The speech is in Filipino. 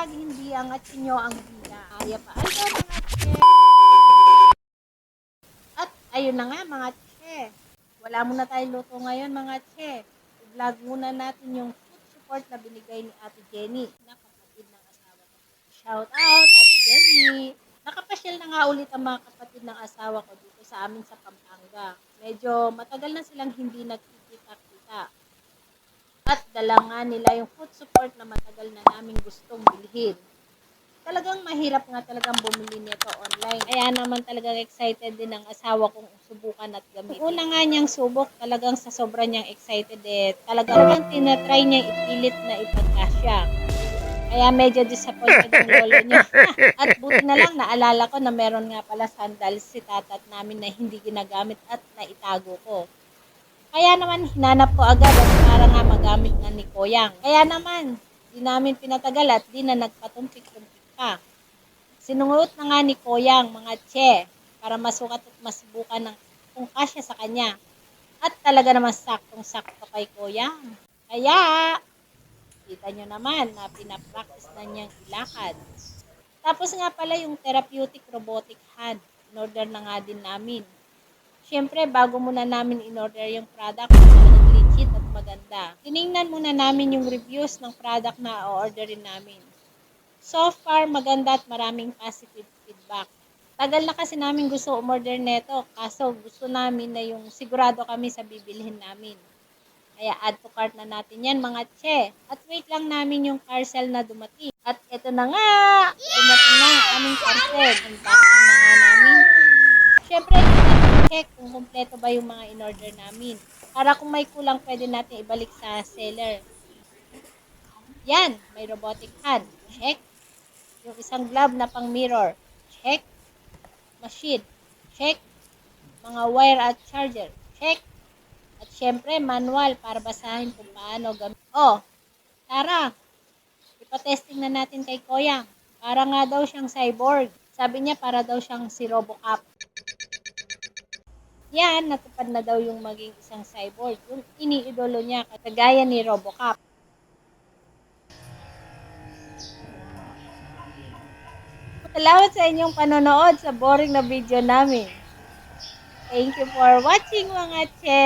pag hindi angat nyo ang bila. Kaya pa. Ayun mga che. At ayun na nga mga che. Wala muna tayong luto ngayon mga che. I-vlog muna natin yung food support na binigay ni Ate Jenny na kapatid ng asawa ko. Shout out Ate Jenny. Nakapasyal na nga ulit ang mga kapatid ng asawa ko dito sa amin sa Pampanga. Medyo matagal na silang hindi nagkikita-kita. At dala nga nila yung food support na matagal na naming gustong bilhin. Talagang mahirap nga talagang bumili nito online. Kaya naman talagang excited din ang asawa kong subukan at gamitin. Una nga niyang subok, talagang sa sobra niyang excited talagang tinatry niyang ipilit na ipagkasya. Kaya medyo disappointed ang lolo niya. At buti na lang naalala ko na meron nga pala sandals si tatat namin na hindi ginagamit at naitago ko. Kaya naman hinanap ko agad at para nga magamit na ni Koyang. Kaya naman, di namin pinatagal at di na nagpatumpik-tumpik pa. Sinungot na nga ni Koyang mga che para masukat at masubukan ng kung kasya sa kanya. At talaga naman saktong-sakto kay Koyang. Kaya, kita nyo naman na pinapractice na niyang ilakad. Tapos nga pala yung therapeutic robotic hand, in-order na nga din namin. Siyempre, bago muna namin in-order yung product, legit at maganda. Tiningnan muna namin yung reviews ng product na o-orderin namin. So far, maganda at maraming positive feedback. Tagal na kasi namin gusto umorder neto, kaso gusto namin na yung sigurado kami sa bibilhin namin. Kaya add to cart na natin yan mga che. At wait lang namin yung parcel na dumating. At ito na nga, dumating na ang aming parcel. Unboxing na nga namin. Siyempre, check kung kumpleto ba yung mga in-order namin. Para kung may kulang, pwede natin ibalik sa seller. Yan, may robotic hand. Check. Yung isang glove na pang mirror. Check. Machine. Check. Mga wire at charger. Check. At syempre, manual para basahin kung paano gamit. Oh, tara. Ipatesting na natin kay Koyang. Para nga daw siyang cyborg. Sabi niya para daw siyang si Robocop. Yan, natupad na daw yung maging isang cyborg. Yung iniidolo niya, kagaya ni Robocop. Salamat sa inyong panonood sa boring na video namin. Thank you for watching mga che!